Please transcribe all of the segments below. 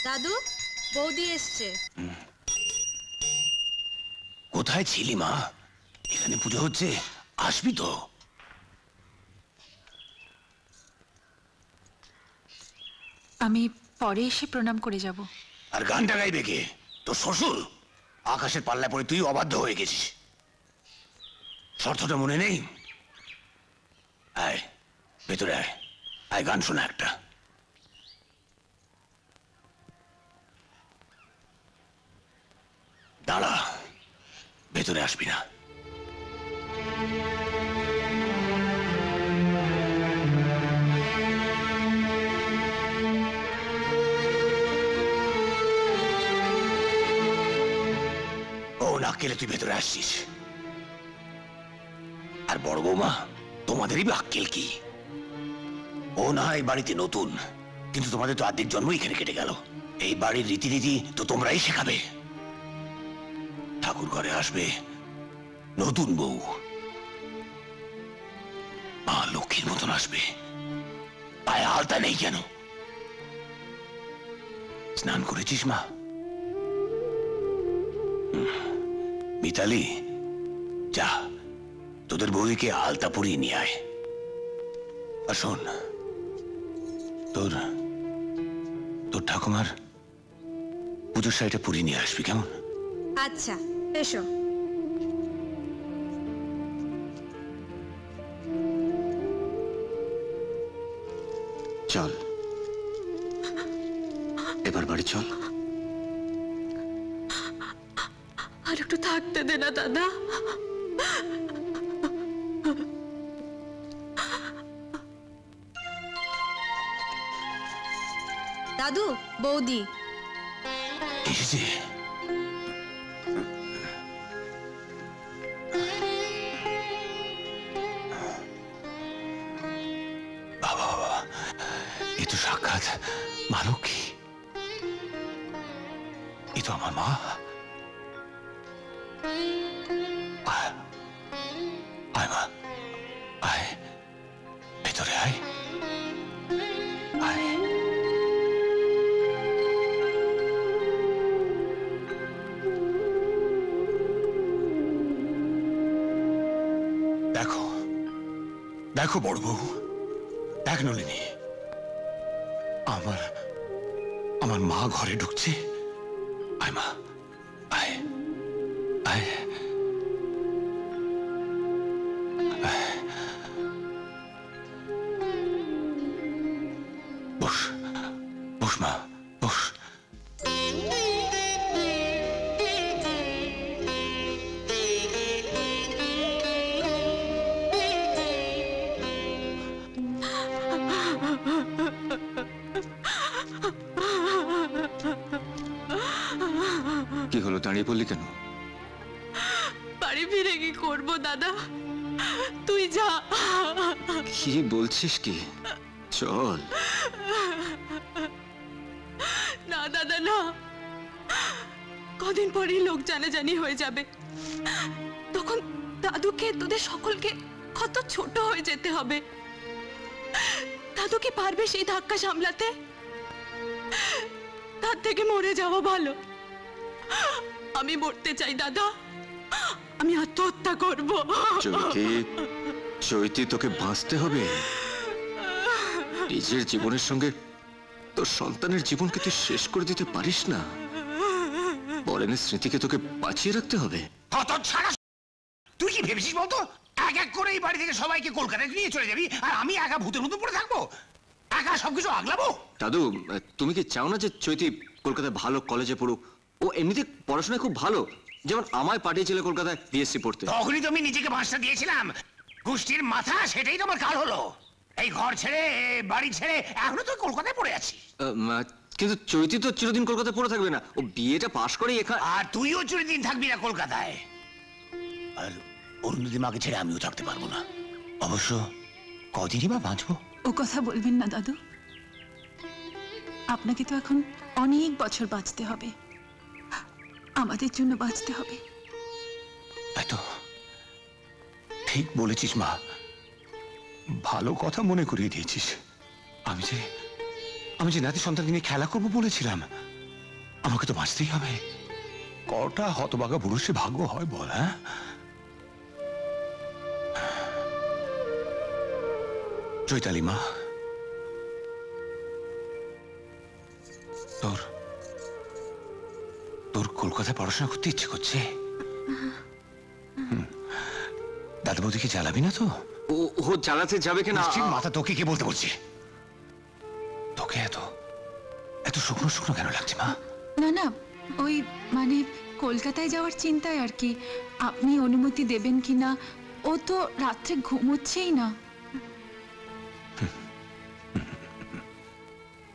দাদু, বৌদি এসছে। কোথায় ছিলি মা? এখানে পুজো হচ্ছে, আসবি তো? আমি পরে এসে প্রণাম করে যাব। আর গানটা গাইবে কে? তোর শ্বশুর? আকাশের পাল্লায় পড়ে তুই অবাধ্য হয়ে গেছিস। শর্তটা মনে নেই? আয় ভেতরে আয়, আয় গান শোনা একটা। দাঁড়া, ভেতরে আসবি না? ও না কেলে তুই ভেতরে আসছিস? আর বড় বৌমা, তোমাদেরই বা আক্কেল কি? ও না এই বাড়িতে নতুন, কিন্তু তোমাদের তো অর্ধেক জন্ম এখানে কেটে গেল। এই বাড়ির রীতিনীতি তো তোমরাই শেখাবে। ঠাকুর ঘরে আসবে নতুন বউ, মা লক্ষ্মীর মতন আসবে। পায়ে আলতা নেই কেন? স্নান করেছিস মা? মিতালি, যা তোদের বউকে আলতা পরিয়ে নিয়ে আয়। আর শোন, তোর ঠাকুমার পুজোর শাড়িটা পরিয়ে নিয়ে আসবি, কেমন? আচ্ছা, এসো। চল এবার বাড়ি চল। আর একটু থাকতে দে না দাদা। দাদু, বৌদি এসেছে। বাবা বাবা, এ তো সাক্ষাৎ মা লক্ষ্মী। এ তো আমার মা। আয় মা, আয় ভেতরে আয়, আয়। দেখো দেখো বড় বউ, দেখ নলিনী, আমার মা ঘরে ঢুকছে। আয় মা, আয় আয়। বস বস মা, বস। কি হলো, দাঁড়িয়ে পড়লি কেন? বাড়ি ফিরে কি করবো দাদা? তুই যা। কি বলছিস কি? চল। না দাদা না, কদিন পরেই লোক জানাজানি হয়ে যাবে। তখন দাদুকে, তোদের সকলকে কত ছোট হয়ে যেতে হবে। দাদু কি পারবে সেই ধাক্কা সামলাতে? তার থেকে মরে যাওয়া ভালো। আমি মরতে চাই দাদা, আমি আত্মহত্যা করব। চৈতি, তোকে বাঁচতে হবে। নিজের জীবনের সঙ্গে তোর সন্তানের জীবনকে তুই শেষ করে দিতে পারিস না। বরেনের স্মৃতিকে তোকে বাঁচিয়ে রাখতে হবে। তুই কি ভেবেছিস বলতো? এক এক করে এই বাড়ি থেকে সবাইকে কলকাতায় নিয়ে চলে যাবি, আর আমি একা ভূতের মতো পড়ে থাকবো, একা সবকিছু আগলাবো? দাদু, তুমি কি চাও না যে চৈতি কলকাতায় ভালো কলেজে পড়ুক? ও এমনিতে পড়াশোনায় খুব ভালো, যেমন আমায় পাঠিয়েছিল কলকাতায় বিএসসি পড়তে। তখনই তো আমি নিজেকে বাঁচতে দিয়েছিলাম। গোষ্ঠীর মাথা, সেটাই তো আমার কাল হলো। এই ঘর ছেড়ে, বাড়ি ছেড়ে এখনো তো কলকাতায় পড়ে আছি। কিন্তু চৈতি তো চিরদিন কলকাতায় পড়ে থাকবে না, ও বিয়েটা পাশ করে এখানে। আর তুইও চিরদিন থাকবি না কলকাতায়। আর অরুন্ধতী মাকে ছেড়ে আমিও থাকতে পারবো না। অবশ্য কদিনই বা বাঁচবো। ও কথা বলবেন না দাদু, আপনাকে তো এখন অনেক বছর বাঁচতে হবে, আমাদের জন্য বাঁচতে হবে। তাই তো, ঠিক বলেছিস মা, ভালো কথা মনে করিয়ে দিয়েছিস। আমি যে নাতি সন্তানকে নিয়ে খেলা করবো বলেছিলাম, আমাকে তো বাঁচতেই হবে। কটা হতভাগা পুরুষে ভাগ্য হয় বল? হ্যাঁ, চৈতালি মা, তোর তোর কলকাতায় পড়াশোনা করতে ইচ্ছে করছে? দাদা বৌদিকে জ্বালাবি না তো? ও জ্বালাতে যাবে কিনা? মাথা তোকে কে বলতে বলছে? তোকে এত এত শুকনো শুকনো কেন লাগছে মা? না না, ওই মানে কলকাতায় যাওয়ার চিন্তায় আর কি। আপনি অনুমতি দেবেন কিনা? ও তো রাত্রে ঘুমোচ্ছেই না।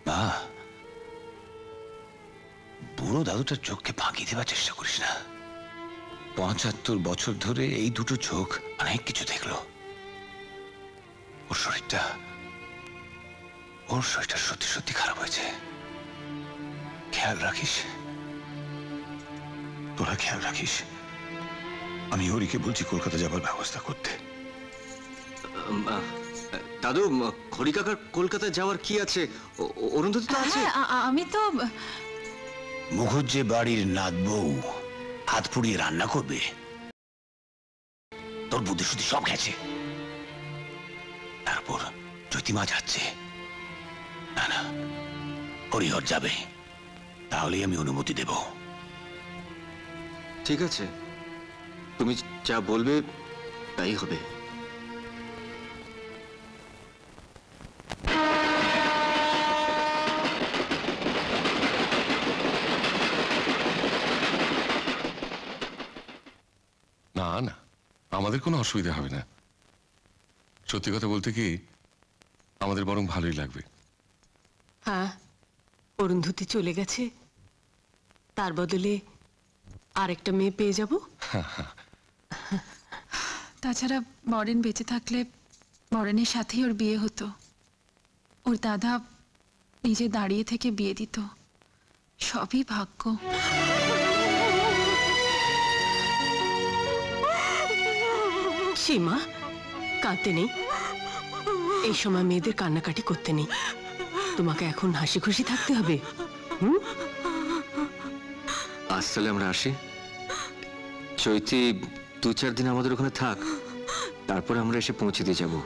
মা, বুড়ো দাদুটার চোখকে ফাঁকি দেওয়ার চেষ্টা করিস না। ৭৫ বছর ধরে এই দুটো চোখ অনেক কিছু দেখলো। ওর শরীরটা সত্যি সত্যি খারাপ হয়েছে। খেয়াল রাখিস, তোরা খেয়াল রাখিস। আমি হরিকে বলছি কলকাতা যাবার ব্যবস্থা করতে। দাদু, হরি কাকার কলকাতায় যাওয়ার কি আছে? অরুন্ধতী তো আছে। হ্যাঁ, আমি তো মুখুজ্জে বাড়ির নাত বউ হাত পুড়িয়ে রান্না করবে? তোর বুদ্ধি শুদ্ধি সব গেছে। তারপর জ্যোতিমা যাচ্ছে। না না, হরিহর যাবে, তাহলেই আমি অনুমতি দেব। ঠিক আছে, তুমি যা বলবে তাই হবে। না না, আমাদের কোনো অসুবিধা হবে না। সত্যি কথা বলতে কি, আমাদের বরং ভালোই লাগবে। হ্যাঁ, অরুন্ধতী চলে গেছে, তার বদলে আরেকটা মেয়ে পেয়ে যাব। তাছাড়া বরেন বেঁচে থাকলে বরেনের সাথেই ওর বিয়ে হতো। ওর দাদা নিজে দাঁড়িয়ে থেকে বিয়ে দিত। সবই ভাগ্য। সীমা, কাঁদতে নেই। এই সময় মেয়েদের কান্নাকাটি করতে নেই। তোমাকে এখন হাসি খুশি থাকতে হবে। আজ তাহলে আমরা আসি। চৈতি ২-৪ দিন আমাদের ওখানে থাক, তারপরে আমরা এসে পৌঁছে দিয়ে যাবো।